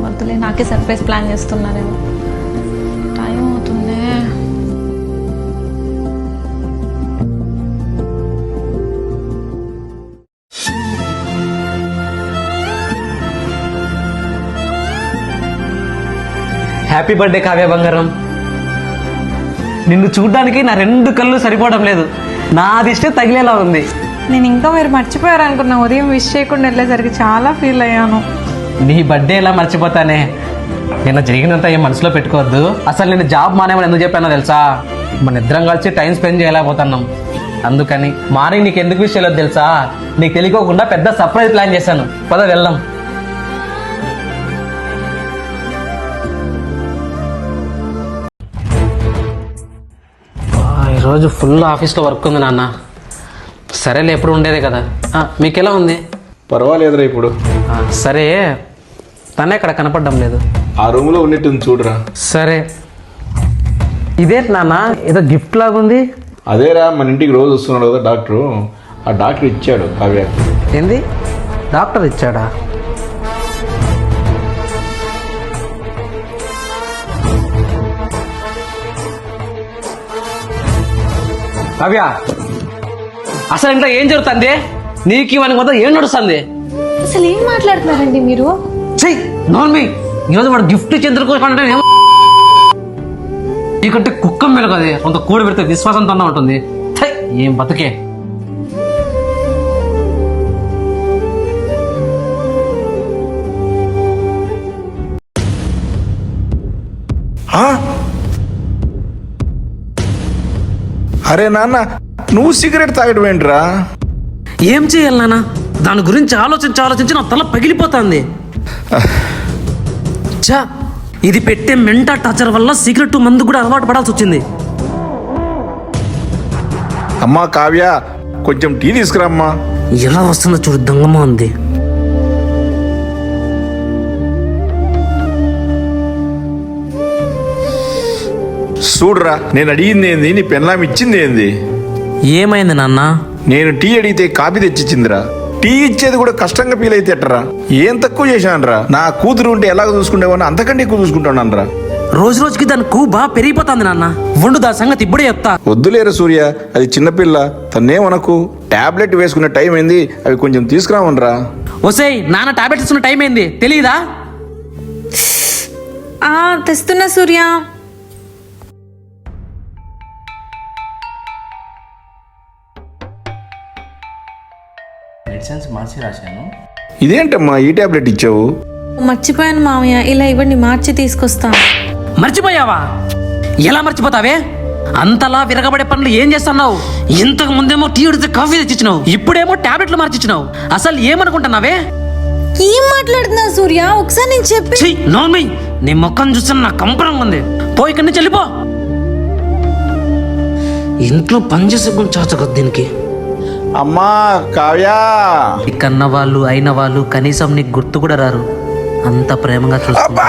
వద్దులే, నాకే సర్ప్రైజ్ ప్లాన్ చేస్తున్నారేమో. టైం అవుతుంది. హ్యాపీ బర్త్డే కావ్య బంగారం. నిన్ను చూడ్డానికి నా 2 కళ్ళు సరిపోవడం లేదు, నా దిష్టే తగిలేలా ఉంది. నేను ఇంకా మీరు మర్చిపోయారు అనుకున్నా, ఉదయం విష్ చేయకుండా వెళ్ళేసరికి చాలా ఫీల్ అయ్యాను. నీ బర్త్డే ఎలా మర్చిపోతానే? నిన్న జరిగినంత ఏం మనసులో పెట్టుకోవద్దు. అసలు నేను జాబ్ మానేమని ఎందుకు చెప్పానో తెలుసా? మన ఇద్దరం కలిసి టైం స్పెండ్ చేయలేకపోతున్నాం, అందుకని. మార్నింగ్ నీకు ఎందుకు విష్ చేయలేదు తెలుసా? నీకు తెలియకోకుండా పెద్ద సర్ప్రైజ్ ప్లాన్ చేశాను, పద వెళ్దాం. ఈరోజు ఫుల్ ఆఫీస్లో వర్క్ ఉంది నాన్న. సరేలే, ఎప్పుడు ఉండేదే కదా. మీకు ఎలా ఉంది? పర్వాలేదురా ఇప్పుడు. సరే, తనే అక్కడ కనపడడం లేదు. ఆ రూమ్లో ఉన్నట్టుంది చూడరా. సరే, ఇదేంటి నాన్న, ఏదో గిఫ్ట్ లాగుంది? అదేరా, మన ఇంటికి రోజు వస్తున్నాడు కదా డాక్టరు, ఆ డాక్టర్ ఇచ్చాడు కావ్య. ఏంది, డాక్టర్ ఇచ్చాడా? కావ్య, అసలు ఇంట్లో ఏం జరుగుతుంది? నీకు ఇవన్నీ మొత్తం ఏం నడుస్తుంది? అసలు ఏం మాట్లాడుతున్నారండి మీరు? నోర్మి, ఈరోజు వాడు గిఫ్ట్ చెందుకోకుండా నీకంటే కుక్క మేలు కదే, కొంత కూడి పెడితే విశ్వాసంతో ఉంటుంది. ఏం బతుకే. అరే నాన్న, నువ్వు సిగరెట్ తాగడం ఏంట్రా? ఏం చేయాలి నాన్న? దాని గురించి ఆలోచించి నా తల పగిలిపోతుంది. చా, ఇది పెట్టే మెంటల్ టార్చర్ వల్ల సిగరెట్ మందు కూడా అలవాటు పడాల్సి వచ్చింది. అమ్మా కావ్య, కొంచెం టీ తీసుకురామ్మా. ఎలా వస్తుందో చూడు, దొంగమా ఉంది. చూడరా, నేను అడిగింది ఏంది, నీ పెన్లాం ఇచ్చింది ఏంది? ఏమైంది నాన్న? నేను టీ అడిగితే కాపీ తెచ్చిచ్చిందిరా. టీ ఇచ్చేది కూడా కష్టంగా ఫీల్ అయితే ఎట్టరా? ఏం తక్కువ చేశానరా? నా కూతురు ఉంటే ఎలాగ చూసుకుంటావని అంతకంటే ఎక్కువ చూసుకుంటానరా. రోజు రోజుకి దాని కొవ్వు బాగా పెరిగిపోతుంది నాన్న. ఉండు, దాని సంగతి ఇప్పుడే చెప్తా. వద్దులేరా సూర్య, అది చిన్నపిల్ల, తన్నేమనకు. టాబ్లెట్ వేసుకునే టైం ఏంది, అవి కొంచెం తీసుకురావనరా. ఒసేయ్, నాన్న టాబ్లెట్ ఇస్తున్న టైం ఏంది తెలీదా? తెస్తున్నా సూర్య. మెడిసిన్స్ మార్చి రాశాను. ఇదేంటమ్మా ఈ టాబ్లెట్ ఇచ్చావు? మర్చిపోయాను మామయ్య, ఇలా ఇవ్వండి, మార్చి తీసుకొస్తా. మర్చిపోయావా? ఎలా మర్చిపోతావే? అంతలా విరగబడే పనులు ఏం చేస్తున్నావు? ఇంతకు ముందేమో టీ ఉడితే కాఫీ తెచ్చిచ్చినావు, ఇప్పుడేమో టాబ్లెట్లు మార్చిచ్చినావు. అసలు ఏమనుకుంటున్నావే? ఏం మాట్లాడుతున్నావు సూర్య? ఒకసారి నేను చెప్పి. నోర్మి, నీ ముఖం చూస్తే నా కంపరంగా ఉంది. పోయి ఇక్కడి నుంచి వెళ్ళిపో. ఇంట్లో పనిచేసే గురించి చాచగదు దీనికి. అమ్మా కావ్య, కన్న వాళ్ళు అయిన వాళ్ళు కనీసం నీకు గుర్తు కూడా రారు. అంత ప్రేమగా చూస్తా.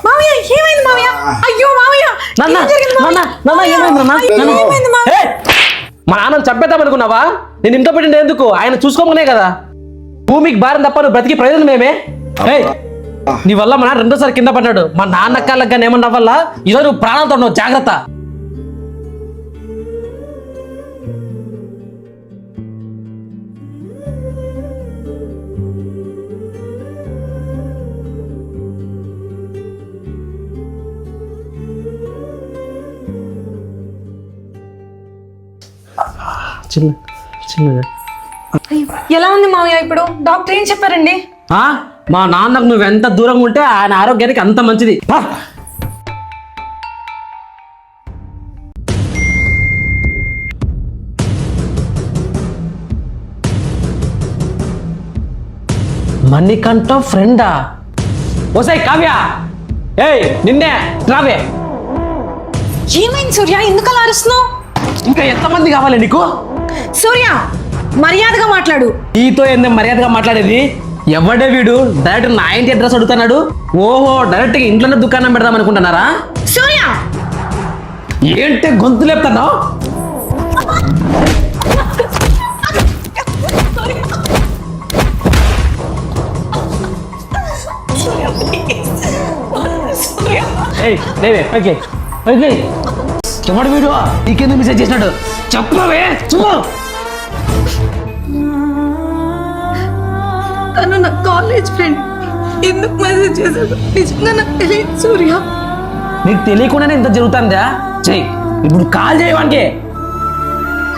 మామయ్య ఏమైంది మామయ్య? అయ్యో మామయ్య, మా నాన్న చంపేద్దాం అనుకున్నావా? నేను ఇంట్లో పెట్టింది ఎందుకు? ఆయన చూసుకోమనే కదా. భూమికి భారం తప్ప నువ్వు బ్రతికి ప్రయోజనం ఏమే? నీ వల్ల మా నాన్న రెండోసారి కింద పడ్డాడు. మా నాన్న కాళ్ళకి కానీ ఏమన్నా వల్ల ఈరోజు నువ్వు ప్రాణాలతో ఉన్నావు. జాగ్రత్త. చిన్నగా ఎలా ఉంది మామయ్య ఇప్పుడు? డాక్టర్ ఏం చెప్పారండి? మా నాన్నకు నువ్వు ఎంత దూరంగా ఉంటే ఆయన ఆరోగ్యానికి అంత మంచిది. మణికంఠ ఫ్రెండా? ఓసాయి కావ్య, ఏయ్ నిన్నే రావే. ఏమైంది సూర్య? ఎందుకు అలా అరుస్తున్నావు? ఇంకా ఎంతమంది కావాలి నీకు? సూర్య, మర్యాదగా మాట్లాడు. నీతో ఏందో మర్యాదగా మాట్లాడేది? ఎవడే వీడు? డైరెక్ట్ నా ఇంటి అడ్రస్ అడుగుతున్నాడు. ఓహో, డైరెక్ట్ గా ఇంట్లోనే దుకాణం పెడదాం అనుకుంటున్నారా? సూర్య, ఏంటి గొంతు లేపుతున్నావు? ఎవడు వీడు? నీకెందుకు మెసేజ్ చేసినాడు? చెప్పవే, చెప్పు. తను నా కాలేజ్ ఫ్రెండ్. ఎందుకు మెసేజ్ చేశాడు నిజంగా నాకు తెలియదు సూర్య. నీకు తెలియకుండానే ఇంత జరుగుతుందా? చెయ్యి ఇప్పుడు, కాల్ చేయవానికి.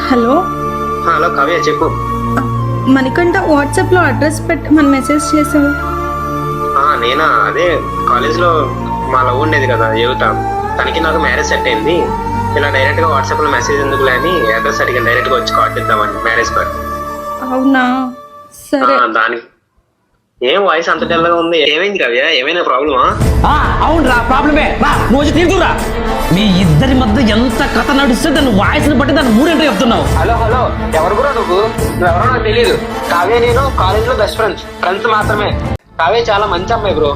హలో హలో కావ్య, చెప్పు. మణికంఠ వాట్సాప్ లో అడ్రస్ పెట్టి మన మెసేజ్ చేసావు. నేనా? అదే కాలేజ్లో మా లవ్ ఉండేది కదా, యువత. తనకి నాకు మ్యారేజ్ సెట్ అయింది. ఇలా డైరెక్ట్ గా వాట్సాప్ లో మెసేజ్ ఎందుకులే అని అడ్రస్ అడిగాను. డైరెక్ట్ గా వచ్చి కార్డ్ ఇద్దామని మ్యారేజ్ కార్డ్. అవునా? సరే. దానికి ఏం వాయిస్ అంత డల్గా ఉంది? ఏమైంది కావ్య? ఏమైనా ప్రాబ్లమా? అవునరా, ప్రాబ్లమే. నువ్వు వచ్చి తీరుతురా. మీ ఇద్దరి మధ్య ఎంత కథ నడిస్తే దాని వాయిస్ ని బట్టి దాన్ని మూడేంటో చెప్తున్నావు. హలో హలో, ఎవరు కూడా నువ్వెవరో నాకు తెలియదు. కావ్య నేను కాలేజ్ లో బెస్ట్ ఫ్రెండ్స్ మాత్రమే. కావ్య చాలా మంచి అమ్మాయి బ్రో.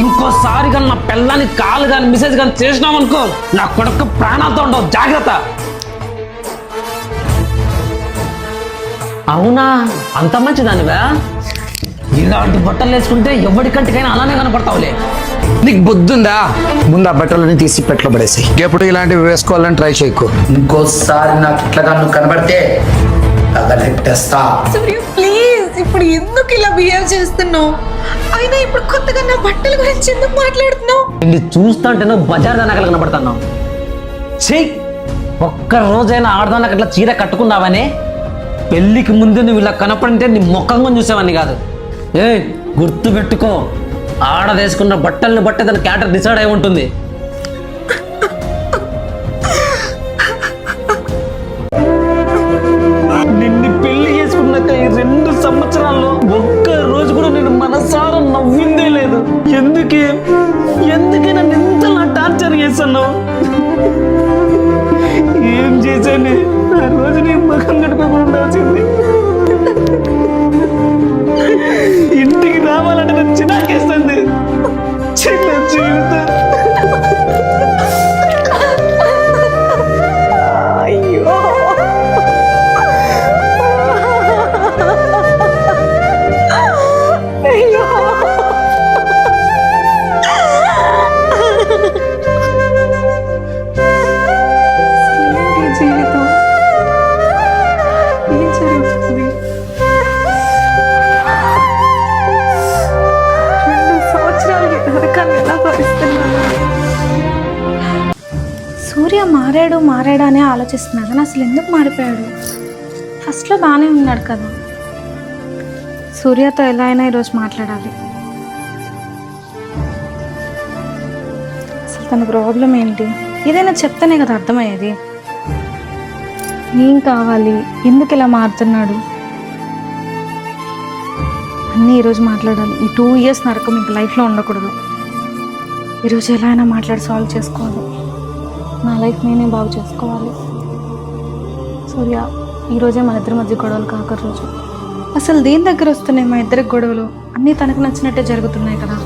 ఇంకోసారి కానీ నా పిల్లని కాల్ కానీ మెసేజ్ కానీ చేసినావు అనుకో, నా కొడుకు ప్రాణాలతో ఉండవు. జాగ్రత్త. అవునా, అంత మంచిదానివా? ఇలాంటి బట్టలు వేసుకుంటే ఎవరికంటికైనా అలానే కనపడతావులే. నీకు బుద్ధుందా? ముందు ఆ బట్టలని తీసి పెట్లో పడేసి ఎప్పుడు ఇలాంటివి వేసుకోవాలని ట్రై చేయకు. ఇంకోసారి నాకు ఇట్లా నువ్వు కనబడితే తగలెట్టేస్తా. సూర్య ప్లీజ్, ఇప్పుడు ఎందుకు ఇలా బిహేవ్ చేస్తున్నావు? అయినా ఇప్పుడు కొత్తగా నా బట్టల గురించి ఎందుకు మాట్లాడుతున్నావు? ఇది చూస్తుంటే నువ్వు బజార్ దానకలు కనపడుతున్నావు. చెయ్యి, ఒక్క రోజైనా ఆడదానికి అట్లా చీర కట్టుకున్నావని. పెళ్లికి ముందు నువ్వు ఇలా కనపడింటే నీ ముఖంగా చూసావని కాదు. ఏ గుర్తు పెట్టుకో, ఆడదేసుకున్న బట్టల్ని బట్టే తన క్యారెక్టర్ డిసైడ్ అయి ఉంటుంది. నిన్ను పెళ్లి చేసుకున్నాక ఈ 2 సంవత్సరాల్లో ఒక్క రోజు కూడా నేను మనసారా నవ్విందే లేదు. ఎందుకే నన్ను ఇంతలా టార్చర్ చేస్తున్నావు? ఏం చేశాను? ఆ రోజు నీ ముఖం కట్టుకోకుండా ఉండాల్సింది. ఇంటికి రావాలంటే నాకు చిరాకేస్తుంది. చిన్న జీవితం. అయ్యో అయ్యో జీవితం ఏం జరుగుతుంది? 2 సంవత్సరాలకి నరకాన్ని ఎలా భరిస్తున్నాను? సూర్య మారాడు అని ఆలోచిస్తున్నారు కానీ అసలు ఎందుకు మారిపోయాడు? ఫస్ట్లో బాగానే ఉన్నాడు కదా. సూర్యతో ఎలా అయినా ఈరోజు మాట్లాడాలి. అసలు తన ప్రాబ్లం ఏంటి? ఏదైనా చెప్తేనే కదా అర్థమయ్యేది. ఏం కావాలి? ఎందుకు ఇలా మారుతున్నాడు? అన్నీ ఈరోజు మాట్లాడాలి. ఈ 2 ఇయర్స్ నరకం ఇంక లైఫ్లో ఉండకూడదు. ఈరోజు ఎలా అయినా మాట్లాడి సాల్వ్ చేసుకోవాలి. నా లైఫ్ నేనే బాగు చేసుకోవాలి. సూర్య, ఈరోజే మన ఇద్దరి మధ్య గొడవలు కాక రోజు. అసలు దేని దగ్గర వస్తున్నాయి మా ఇద్దరికి గొడవలు? అన్నీ తనకు నచ్చినట్టే జరుగుతున్నాయి కదా.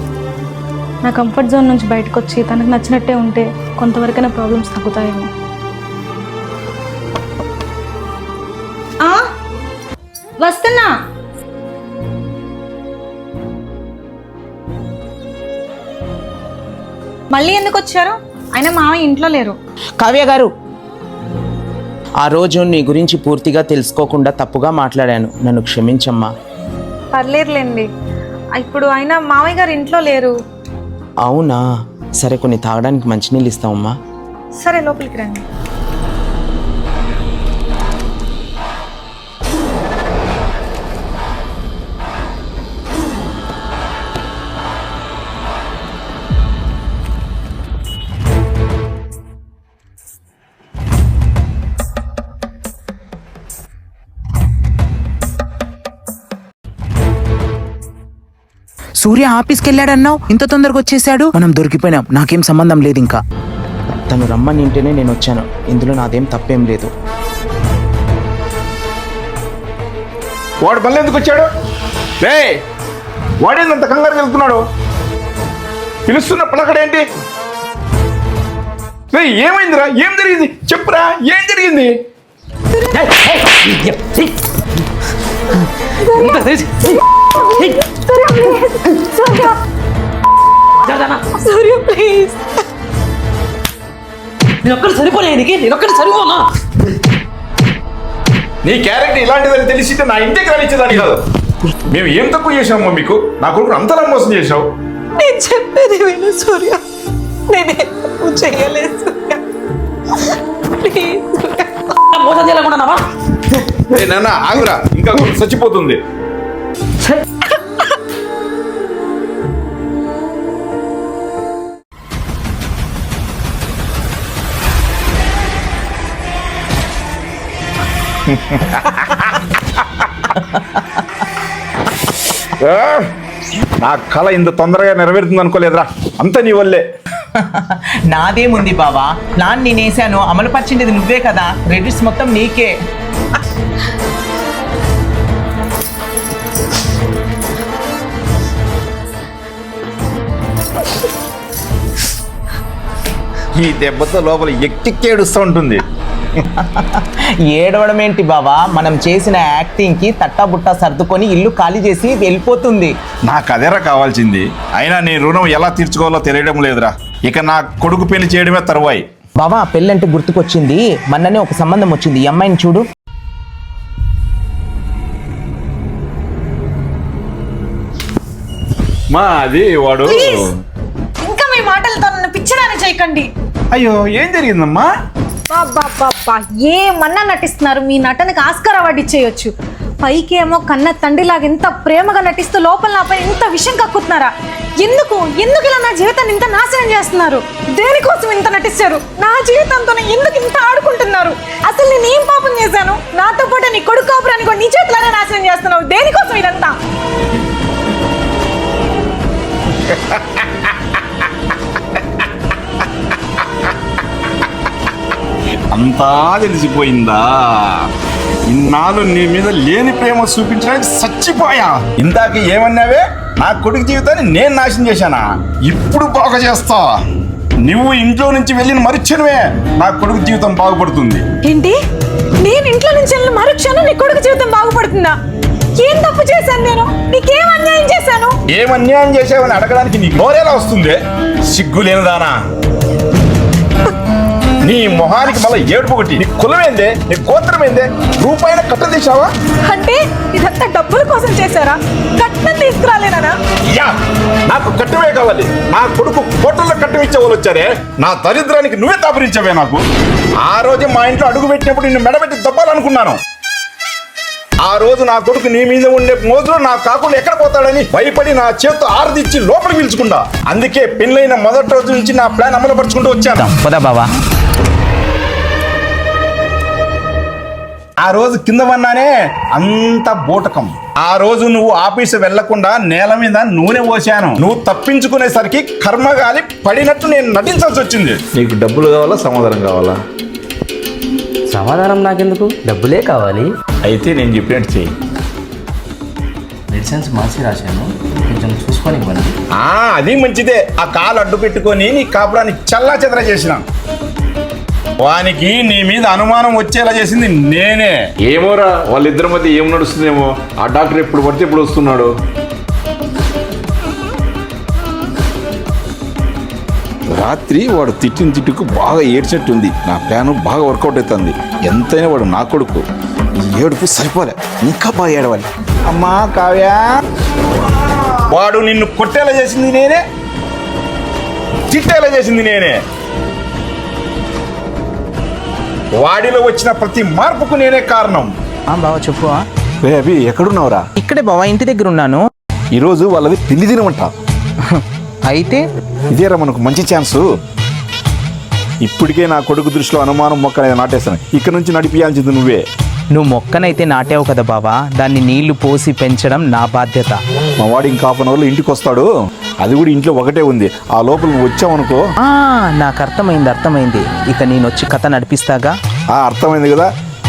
నా కంఫర్ట్ జోన్ నుంచి బయటకు వచ్చి తనకు నచ్చినట్టే ఉంటే కొంతవరకైనా ప్రాబ్లమ్స్ తగ్గుతాయేమో. వస్తున్నా. మళ్ళీ ఎందుకు వచ్చారు? అయినా మామయ్య ఇంట్లో లేరు. కావ్య గారు, ఆ రోజు నీ గురించి పూర్తిగా తెలుసుకోకుండా తప్పుగా మాట్లాడాను, నన్ను క్షమించమ్మా. పర్లేదులేండి. ఇప్పుడు అయినా మామయ్య గారు ఇంట్లో లేరు. అవునా, సరే కొన్ని తాగడానికి మంచినీళ్ళు ఇస్తామమ్మా. సరే లోపలికి రండి. సూర్య ఆఫీస్కి వెళ్ళాడన్నావు, ఇంత తొందరగా వచ్చేసాడు. మనం దొరికిపోయినాం, నాకేం సంబంధం లేదు. ఇంకా తను రమ్మని ఇంటేనే నేను వచ్చాను, ఇందులో నాదేం తప్పేం లేదు. వాడు మళ్ళీ ఎందుకు వచ్చాడు? రే, వాడేందంత కంగారు వెళ్తున్నాడు? పిలుస్తున్న పలకడేంటి? రే, ఏమైందిరా? ఏం జరిగింది? చెప్పురా, ఏం జరిగింది? సూర్య ప్లీజ్. నేనొక్కడు సరిపోలేనికి, నేనొక్కడు సరిపోనా? నీ క్యారెక్టర్ ఇలాంటిదని తెలిసింటే నా ఇంటికి రానిచ్చేదాన్ని కాదు. మేము ఏం తక్కువ చేసామమ్మా మీకు? నా కొడుకు అంతలా మోసం చేసావు. నేను చెప్పేది విను సూర్య, నేనేం చేయలేదు సూర్య. ప్లీజ్ సూర్య. మోసం చేయలేకుండా నాన్న ఆగురా, ఇంకా చచ్చిపోతుంది. నా కళ ఇంత తొందరగా నెరవేరుతుంది అనుకోలేదురా. అంత నీ వల్లే. నాదేముంది బావా, ప్లాన్ నేనేసాను, అమలుపరిచింది నువ్వే కదా. క్రెడిట్స్ మొత్తం నీకే. ఈ దెబ్బతో లోపల ఎక్కికేడుస్తూ ఉంటుంది. ఏడవడం ఏంటి బావా, మనం చేసిన యాక్టింగ్ కి తట్టాబుట్టా సర్దుకొని ఇల్లు ఖాళీ చేసి వెళ్ళిపోతుంది. నాకు అదేరా కావాల్సింది. అయినా నీ రుణం ఎలా తీర్చుకోవాలో తెలియడం లేదురా. ఇక నా కొడుకు పెళ్లి చేయడమే తరువాయి. బావా, పెళ్ళంటే గుర్తుకొచ్చింది, మొన్ననే ఒక సంబంధం వచ్చింది. ఈ అమ్మాయిని చూడు. మా అది వాడు. ఇంకా మీ మాటలతో నన్ను పిచ్చడాన్ని చేయకండి. అయ్యో, ఏం జరిగిందమ్మా? ఏమన్నా నటిస్తున్నారు? మీ నటనకి ఆస్కార్ అవార్డు ఇచ్చేయచ్చు. పైకి ఏమో కన్న తండ్రిలాగా ఎంత ప్రేమగా నటిస్తూ లోపల నాపై ఇంత విషయం కక్కుతున్నారా? ఎందుకు ఇలా నా జీవితాన్ని ఇంత నాశనం చేస్తున్నారు? దేనికోసం ఇంత నటిస్తారు? నా జీవితంతో ఎందుకు ఇంత ఆడుకుంటున్నారు? అసలు నేను ఏం పాపం చేశాను? నాతో పాటు నీ కొడుకు కాపురాన్ని కూడా నీ చేతిలోనే నాశనం చేస్తున్నావు. దేనికోసం ఇదంతా? అంతా తెలిసిపోయిందా? ఇన్నాళ్ళు నీ మీద లేని ప్రేమ చూపించడానికి చచ్చిపోయా. ఇందాక ఏమన్నావే? నా కొడుకు జీవితాన్ని నేను నాశనం చేశానా? ఇప్పుడు బాగా చేస్తా. నువ్వు ఇంట్లో నుంచి వెళ్ళిన మరుక్షణమే నా కొడుకు జీవితం బాగుపడుతుంది. ఏంటి? నేను ఇంట్లో నుంచి వెళ్ళిన మరుక్షణం నీ కొడుకు జీవితం బాగుపడుతుందా? ఏం తప్పు చేశాను నేను? నీకేం అన్యాయం చేశాను? ఏం అన్యాయం చేసావని అడగడానికి నీకు నోరేలా వస్తుంది? సిగ్గు లేనిదానా? నీ మొహానికి మళ్ళీ ఏడుపు ఒకటి. నీ కులమేందే? నీ గోత్రమేందే? రూపాయన కట్ట తీసావా? అంటే ఇదంతా డబ్బుల కోసం చేశారా? కట్నం తీసుకురాలేనా? యా, నాకు కట్టమే కావాలి. నా కొడుకు కోటల్లో కట్టం ఇచ్చే వాళ్ళు వచ్చారే. నా దరిద్రానికి నువ్వే దాపరించావే నాకు. ఆ రోజు మా ఇంట్లో అడుగు పెట్టినప్పుడు నిన్ను మెడబెట్టి దొబ్బాలనుకున్నాను. ఆ రోజు నా కొడుకు నీ మీద ఉండే మోజులో నాకు కాకుండా ఎక్కడ పోతాడని భయపడి నా చేతితో ఆరదిచ్చి లోపలికి పిలుచుకుంటా. అందుకే పెళ్ళైన మొదటి రోజు నుంచి నా ప్లాన్ అమలుపరుచుకుంటూ వచ్చాను. పదా బావా. ఆ రోజు కింద పన్నానే అంత బూటకం. ఆ రోజు నువ్వు ఆఫీసు వెళ్లకుండా నేల మీద నూనె పోసాను. నువ్వు తప్పించుకునేసరికి కర్మగాలి పడినట్టు నేను నటించాల్సి వచ్చింది. నీకు డబ్బులు కావాలా, సమాధానం కావాలా? సమాధానం నాకెందుకు, డబ్బులే కావాలి. అయితే నేను చెప్పినట్టు చెయ్యి. మెడిసిన్స్ మార్చి రాశాను, కొంచెం చూసుకొని ఇవ్వండి. అది మంచిదే. ఆ కాలు అడ్డు పెట్టుకొని నీ కాపురాన్ని చల్లా చెదర చేసిన వానికి నీ మీద అనుమానం వచ్చేలా చేసింది నేనే. ఏమోరా, వాళ్ళిద్దరి మధ్య ఏం నడుస్తుందేమో. ఆ డాక్టర్ ఎప్పుడు పడితే ఎప్పుడు వస్తున్నాడు. రాత్రి వాడు తిట్టిన తిట్టుకు బాగా ఏడ్చేట్టుంది. నా ప్లాను బాగా వర్కౌట్ అవుతుంది. ఎంతైనా వాడు నా కొడుకు. ఈ ఏడుపు సరిపోలే, ఇంకా బాగా ఏడవాలి. అమ్మా కావ్య, వాడు నిన్ను కొట్టేలా చేసింది నేనే, తిట్టేలా చేసింది నేనే. వాడిలో వచ్చిన ప్రతి మార్పుకు నేనే కారణం. బావా చెప్పు. అభి ఎక్కడున్నావురా? ఇక్కడే బావా, ఇంటి దగ్గర ఉన్నాను. ఈరోజు వాళ్ళది పెళ్లి దినమంట. అయితే ఇదేరా మనకు మంచి ఛాన్సు. ఇప్పటికే నా కొడుకు దృష్టిలో అనుమానం మొక్క నాటేస్తాను. ఇక్కడ నుంచి నడిపియాల్సింది నువ్వే. నువ్వు మొక్కనైతే నాటావు కదా బావా, దాన్ని నీళ్లు పోసి పెంచడం నా బాధ్యత. మా వాడు ఇంకా హాఫ్ అన్ అవర్లో ఇంటికి వస్తాడు. అది కూడా ఇంట్లో ఒకటే ఉంది. ఆ లోపల నువ్వు వచ్చావనుకో. నాకు అర్థమైంది. ఇక నేను వచ్చి కథ నడిపిస్తాగా. అర్థమైంది కదా.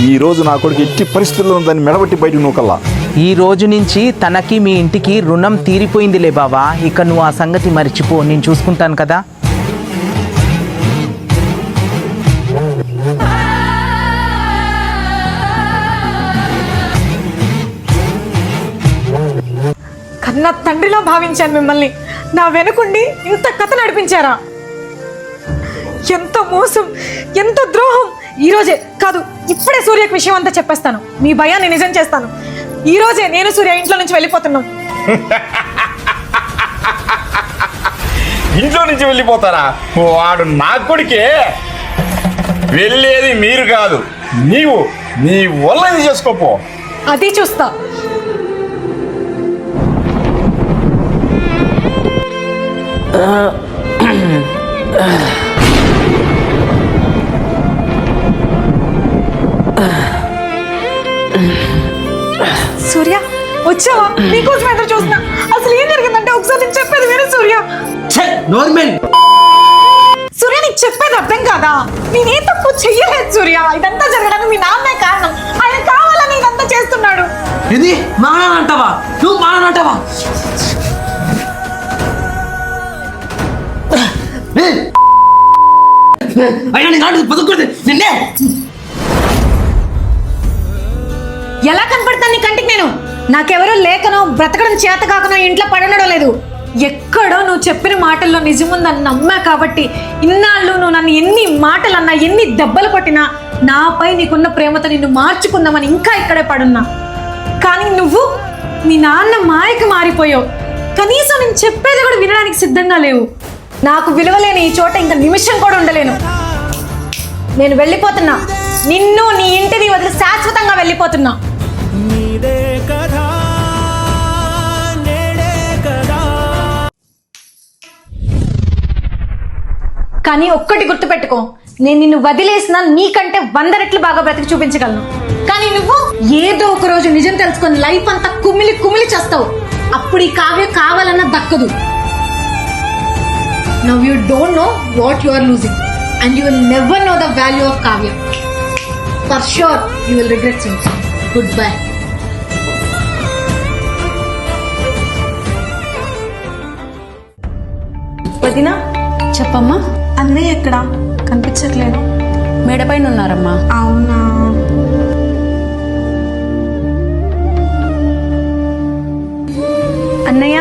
ఈ రోజు నా కొడుకు ఎట్టి పరిస్థితుల్లో దాన్ని మెడబట్టి బయటకు నూకల్లా. ఈ రోజు నుంచి తనకి మీ ఇంటికి రుణం తీరిపోయిందిలే బావా. ఇక నువ్వు ఆ సంగతి మర్చిపో, నేను చూసుకుంటాను కదా. కన్నా తండ్రిలా భావించాను మిమ్మల్ని. నా వెనుకుండి ఇంత కథ నడిపించారా? ఎంత మోసం, ఎంత ద్రోహం! ఈ రోజే కాదు, ఇప్పుడే సూర్యకి విషయం అంతా చెప్పేస్తాను. మీ భయాన్ని నిజం చేస్తాను. ఈ రోజే నేను సూర్య ఇంట్లో నుంచి వెళ్ళిపోతున్నాం. ఇంట్లో నుంచి వెళ్ళిపోతారా? వాడు నా కొడుకే. వెళ్ళేది మీరు కాదు, నీవు. నీ వల్లని చేసుకోపో. అది చూస్తా. సూర్య వచ్చావా? నీకోసం ఎదురు చూస్తున్నా. అసలు ఏం జరిగిందంటే ఒకసారి నేను చెప్పేది వేరే. సూర్య సూర్య నీకు చెప్పేది అర్థం కాదా? నేనే తప్పు చెయ్యలేదు సూర్య. ఇదంతా జరగడానికి మీ నాన్నే కారణం. ఆయన కావాలని ఇదంతా చేస్తున్నాడు. ఇది మానంటావా? నువ్వు మానంటావా? ఎలా కనపడతాను నీ కంటికి నేను? నాకెవరో లేకనో బ్రతకడం చేత కాకనో ఇంట్లో పడనడం లేదు. ఎక్కడో నువ్వు చెప్పిన మాటల్లో నిజముందని నమ్మా కాబట్టి ఇన్నాళ్ళు నువ్వు నన్ను ఎన్ని మాటలు అన్నా, ఎన్ని దెబ్బలు కొట్టినా నాపై నీకున్న ప్రేమతో నిన్ను మార్చుకుందామని ఇంకా ఇక్కడే పడున్నా. కానీ నువ్వు మీ నాన్న మాయకు మారిపోయావు. కనీసం నేను చెప్పేది కూడా వినడానికి సిద్ధంగా లేవు. నాకు విలువలేని ఈ చోట ఇంకా నిమిషం కూడా ఉండలేను. నేను వెళ్ళిపోతున్నా. నిన్ను నీ ఇంటిని వదిలి శాశ్వతంగా వెళ్ళిపోతున్నా. కానీ ఒక్కటి గుర్తుపెట్టుకో, నేను నిన్ను వదిలేసినా నీకంటే 100 రెట్లు బాగా బ్రతికి చూపించగలను. కానీ నువ్వు ఏదో ఒక రోజు నిజం తెలుసుకొని లైఫ్ అంతా కుమిలి కుమిలి చేస్తావు. అప్పుడు ఈ కావ్య కావాలన్నా దక్కదు. Now you don't know what you are losing and you will never know the value of Kavya. For sure you will regret things. Goodbye. వదినా, చెప్పమ్మా. అన్నయ్య ఎక్కడ కనిపించట్లేదు? మేడపైన ఉన్నారమ్మా. అవునా? అన్నయ్య